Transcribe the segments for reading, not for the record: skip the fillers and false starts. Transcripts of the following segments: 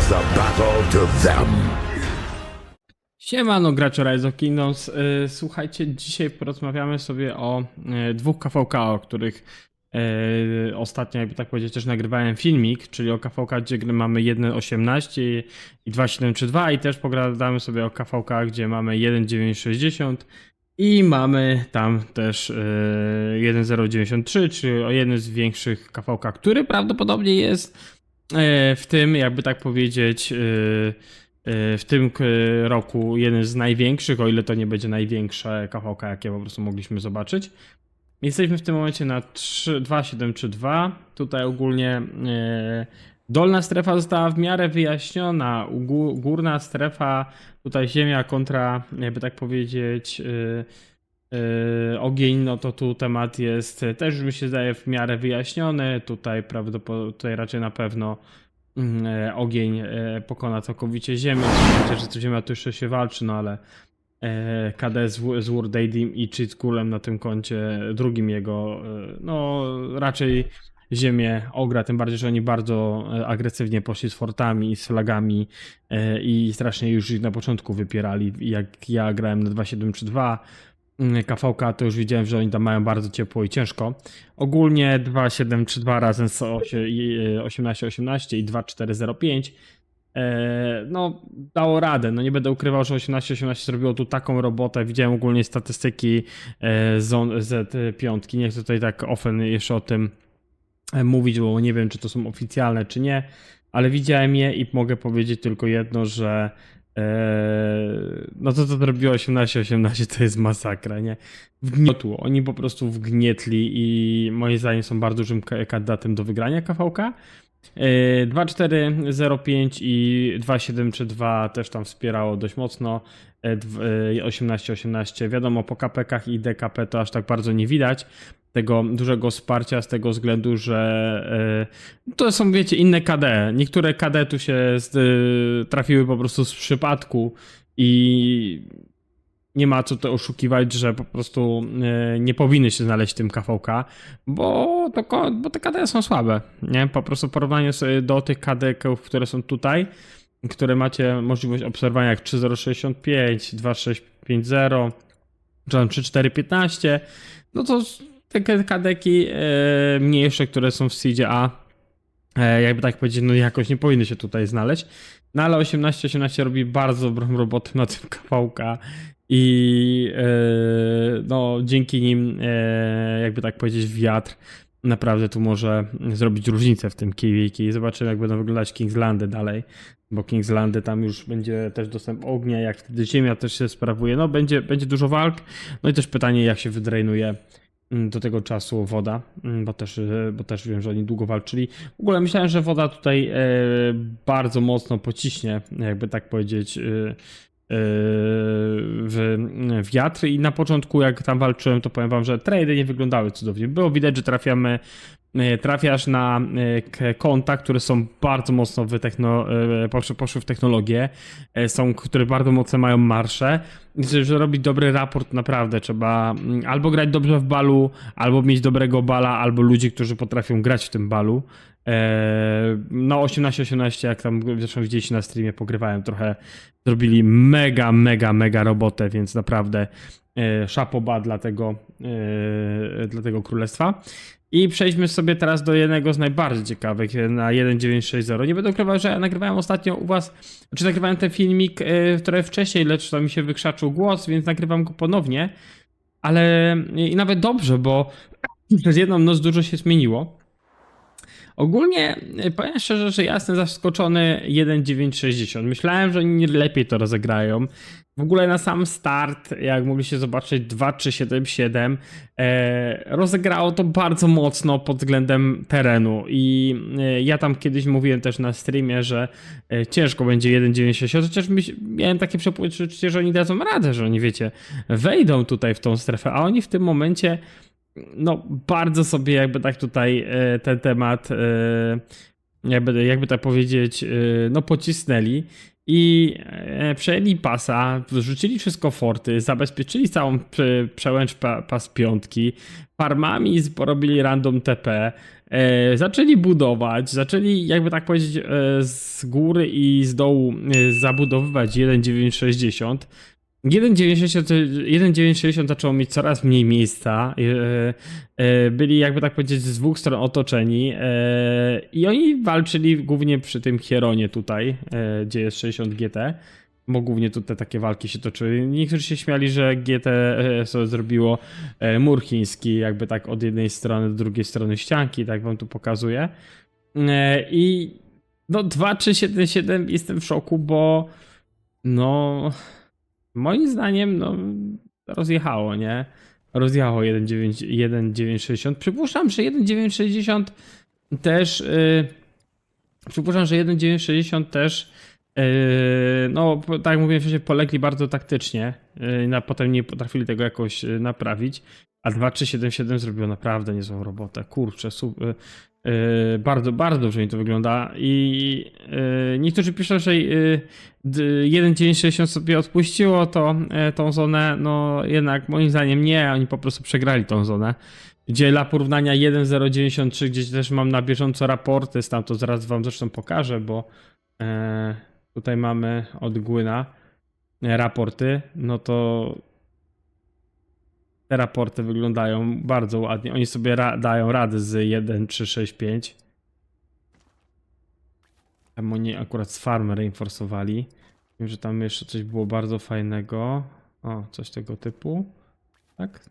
the battle to them. Siemano gracze Rise of Kingdoms. Słuchajcie, dzisiaj porozmawiamy sobie o dwóch KVK, o których ostatnio, jakby tak powiedzieć, też nagrywałem filmik, czyli o KVK, gdzie mamy 1.18 i 2.732 i też pogadamy sobie o KVK, gdzie mamy 1.960 i mamy tam też 1.093, czyli o jeden z większych KVK, który prawdopodobnie jest w tym, jakby tak powiedzieć, w tym roku jeden z największych, o ile to nie będzie największe KVK, jakie po prostu mogliśmy zobaczyć. Jesteśmy w tym momencie na 2.732. Tutaj ogólnie dolna strefa została w miarę wyjaśniona. Górna strefa, tutaj ziemia kontra, jakby tak powiedzieć, ogień, no to tu temat jest też, mi się zdaje, w miarę wyjaśniony. Tutaj prawdopodobnie, tutaj raczej na pewno ogień pokona całkowicie ziemię. Chociaż że ziemia tu jeszcze się walczy, no ale KD z Wurdaidim i Cheatkulem na tym koncie drugim jego, no raczej ziemię ogra, tym bardziej, że oni bardzo agresywnie poszli z fortami i z flagami i strasznie już ich na początku wypierali. Jak ja grałem na 2.732 KVK, to już widziałem, że oni tam mają bardzo ciepło i ciężko. Ogólnie 2.732 razem z 18.18 i 2.405 no dało radę, no nie będę ukrywał, że 18.18 zrobiło tu taką robotę. Widziałem ogólnie statystyki Z5, nie chcę tutaj tak jeszcze o tym mówić, bo nie wiem, czy to są oficjalne, czy nie, ale widziałem je i mogę powiedzieć tylko jedno, że no to co zrobiło 18.18 to jest masakra, nie? Wgniotło, oni po prostu wgnietli i moim zdaniem są bardzo dużym kandydatem do wygrania KVK. 2.405 i 2.732 też tam wspierało dość mocno. 18.18 wiadomo, po KPK-kach i DKP to aż tak bardzo nie widać tego dużego wsparcia z tego względu, że to są, wiecie, inne KD. Niektóre KD tu się trafiły po prostu z przypadku i nie ma co to oszukiwać, że po prostu nie powinny się znaleźć w tym KVK, bo te KD są słabe, nie? Po prostu w porównaniu do tych KD-ków, które są tutaj, które macie możliwość obserwowania jak 3.065, 2.650, czy tam 3.415, no to te KD-ki mniejsze, które są w Seedzie A, jakby tak powiedzieć, no jakoś nie powinny się tutaj znaleźć. No ale 18.18 robi bardzo dobrą robotę na tym KVK i no dzięki nim, jakby tak powiedzieć, wiatr naprawdę tu może zrobić różnicę w tym KVK. Zobaczymy, jak będą wyglądać Kingslandy dalej, bo Kingslandy tam już będzie też dostęp ognia, jak wtedy ziemia też się sprawuje, no będzie dużo walk, no i też pytanie, jak się wydrejnuje do tego czasu woda, bo też wiem, że oni długo walczyli. W ogóle myślałem, że woda tutaj bardzo mocno pociśnie, jakby tak powiedzieć, w wiatr i na początku jak tam walczyłem, to powiem wam, że trady nie wyglądały cudownie. Było widać, że trafiasz na konta, które są bardzo mocno poszły w technologię, które bardzo mocno mają marsze. I żeby robić dobry raport, naprawdę trzeba albo grać dobrze w balu, albo mieć dobrego bala, albo ludzi, którzy potrafią grać w tym balu. No 18.18, jak tam zresztą widzieliście na streamie, pogrywałem trochę, zrobili mega robotę, więc naprawdę szapoba dla tego królestwa. I przejdźmy sobie teraz do jednego z najbardziej ciekawych, na 1.960. Nie będę ukrywał, że ja nagrywałem ostatnio u was, czy nagrywałem ten filmik trochę wcześniej, lecz to mi się wykrzaczył głos, więc nagrywam go ponownie. Ale i nawet dobrze, bo przez jedną noc dużo się zmieniło. Ogólnie powiem szczerze, że ja jestem zaskoczony 1.960. Myślałem, że oni lepiej to rozegrają. W ogóle na sam start, jak mogliście zobaczyć, 2.377 rozegrało to bardzo mocno pod względem terenu i ja tam kiedyś mówiłem też na streamie, że ciężko będzie 1.960, chociaż miałem takie przeczucie, że oni dadzą radę, że oni, wiecie, wejdą tutaj w tą strefę, a oni w tym momencie no bardzo sobie jakby tak tutaj ten temat jakby tak powiedzieć, no pocisnęli i przejęli pasa, wrzucili wszystko w forty, zabezpieczyli całą przełęcz pas piątki, farmami porobili random TP, zaczęli budować, zaczęli jakby tak powiedzieć z góry i z dołu zabudowywać 1.960. 1.960 zaczęło mieć coraz mniej miejsca. Byli jakby tak powiedzieć z dwóch stron otoczeni i oni walczyli głównie przy tym Hieronie tutaj, gdzie jest 60 GT, bo głównie tutaj takie walki się toczyły. Niektórzy się śmiali, że GT sobie zrobiło mur chiński, jakby tak od jednej strony do drugiej strony ścianki, tak wam tu pokazuję. I no 2.377 jestem w szoku, bo no moim zdaniem, no, rozjechało, nie? Rozjechało 1.960. Przypuszczam, że 1.960 też. Przypuszczam, że 1.960 też. No, tak jak mówiłem wcześniej, polegli bardzo taktycznie. Potem nie potrafili tego jakoś naprawić. A 2.377 zrobiło naprawdę niezłą robotę. Kurczę, bardzo, bardzo dobrze mi to wygląda. I niektórzy piszą, że 1.960 sobie odpuściło tą zonę. No jednak moim zdaniem nie, oni po prostu przegrali tą zonę. Gdzie dla porównania 1.093, gdzie też mam na bieżąco raporty, stamtąd zaraz wam zresztą pokażę, bo tutaj mamy od Gwyna raporty, no to te raporty wyglądają bardzo ładnie. Oni sobie dają radę z 1.365. Tam oni akurat z farmy reinforsowali. Wiem, że tam jeszcze coś było bardzo fajnego. O, coś tego typu. Tak?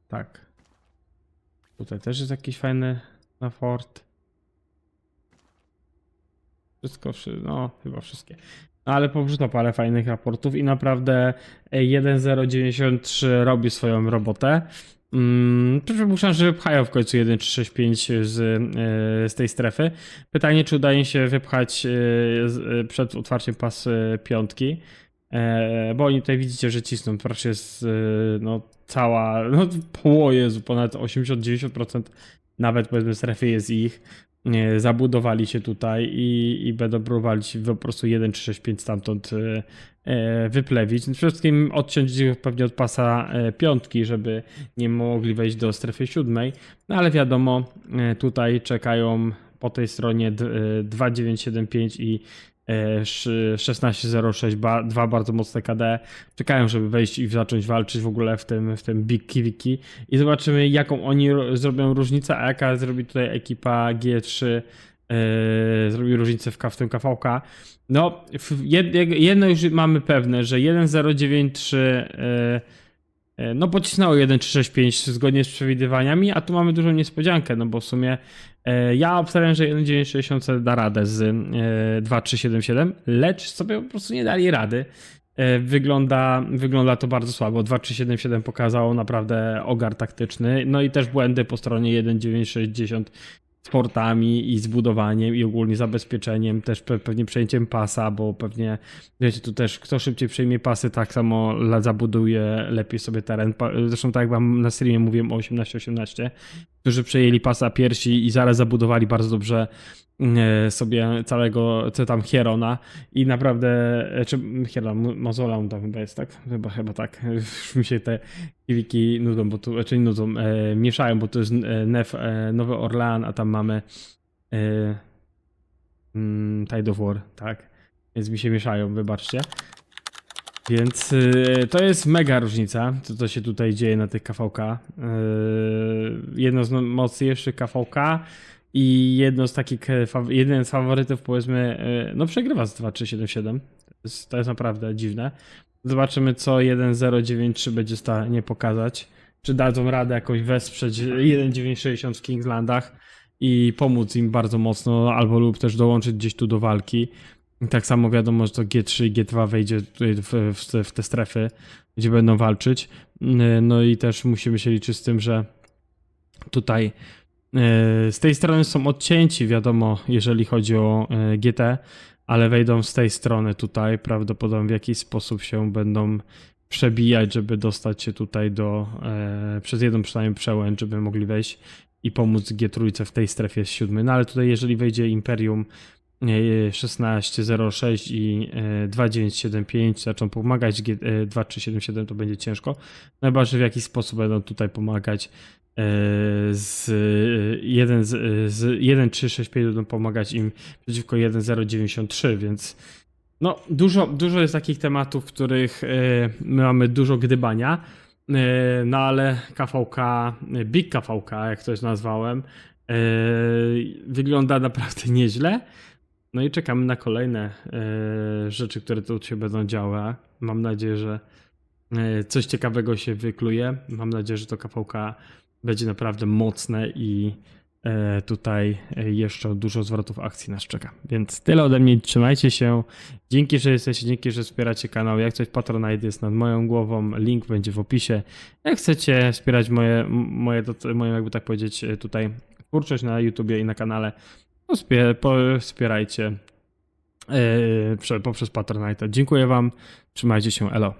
Tak. Tutaj też jest jakiś fajny na fort. Wszystko, no chyba wszystkie. No ale powrzucał parę fajnych raportów i naprawdę 1.093 robi swoją robotę. Przypuszczam, że wypchają w końcu 1.365 z tej strefy. Pytanie, czy udaje się wypchać przed otwarciem pas piątki. Bo oni tutaj widzicie, że cisną. Raczej jest no cała, no poło Jezu, ponad 80-90% nawet powiedzmy strefy jest ich. Zabudowali się tutaj i będą próbowali po prostu 1.365 stamtąd wyplewić. Przede wszystkim odciąć ich pewnie od pasa piątki, żeby nie mogli wejść do strefy siódmej. No ale wiadomo, tutaj czekają po tej stronie 2.975 i 16.06, dwa bardzo mocne KD. Czekają, żeby wejść i zacząć walczyć w ogóle w tym Big Kiwiki. I zobaczymy, jaką oni zrobią różnicę, a jaka zrobi tutaj ekipa G3. Zrobi różnicę w tym KVK. No, jedno już mamy pewne, że 1.093 no pocisnęło 1.365 zgodnie z przewidywaniami, a tu mamy dużą niespodziankę, no bo w sumie ja obstawiam, że 1.960 da radę z 2.377, lecz sobie po prostu nie dali rady. Wygląda to bardzo słabo. 2.377 pokazało naprawdę ogar taktyczny, no i też błędy po stronie 1.960 z portami i zbudowaniem i ogólnie zabezpieczeniem, też pewnie przejęciem pasa, bo pewnie wiecie, tu też kto szybciej przejmie pasy, tak samo zabuduje lepiej sobie teren. Zresztą tak jak wam na streamie mówiłem o 18-18, którzy przejęli pasa pierwsi i zaraz zabudowali bardzo dobrze sobie całego, co tam Hierona i naprawdę, czy Hieron, Mauzoleum tam chyba jest, tak? Chyba tak. Już mi się te kiwiki nudzą, bo tu, nie nudzą, mieszają, bo to jest Nowy Orlean, a tam mamy Tide of War, tak? Więc mi się mieszają, wybaczcie. Więc to jest mega różnica, co się tutaj dzieje na tych KVK. Jedno z mocniejszych KVK i jeden z faworytów, powiedzmy, no przegrywa z 2.377. To jest naprawdę dziwne. Zobaczymy, co 1.093 będzie w stanie pokazać. Czy dadzą radę jakoś wesprzeć 1.960 w Kingslandach i pomóc im bardzo mocno, albo lub też dołączyć gdzieś tu do walki. I tak samo wiadomo, że to G3 i G2 wejdzie tutaj w te strefy, gdzie będą walczyć. No i też musimy się liczyć z tym, że tutaj z tej strony są odcięci, wiadomo, jeżeli chodzi o GT, ale wejdą z tej strony tutaj, prawdopodobnie w jakiś sposób się będą przebijać, żeby dostać się tutaj przez jedną przynajmniej przełęcz, żeby mogli wejść i pomóc G3 w tej strefie z 7. No ale tutaj jeżeli wejdzie Imperium 1606 i 2975 zaczną pomagać, 2377 to będzie ciężko. No chyba, że w jakiś sposób będą tutaj pomagać z 1365 będą pomagać im przeciwko 1093, więc no dużo jest takich tematów, w których my mamy dużo gdybania, no ale KVK, Big KVK, jak to już nazwałem, wygląda naprawdę nieźle. No i czekamy na kolejne rzeczy, które tu się będą działy. Mam nadzieję, że coś ciekawego się wykluje. Mam nadzieję, że to KVK będzie naprawdę mocne i tutaj jeszcze dużo zwrotów akcji nas czeka. Więc tyle ode mnie, trzymajcie się. Dzięki, że jesteście, dzięki, że wspieracie kanał. Jak coś, Patronite jest nad moją głową, link będzie w opisie. Jak chcecie wspierać moją jakby tak powiedzieć, tutaj twórczość na YouTubie i na kanale, to wspierajcie poprzez Patronite. Dziękuję wam, trzymajcie się, elo.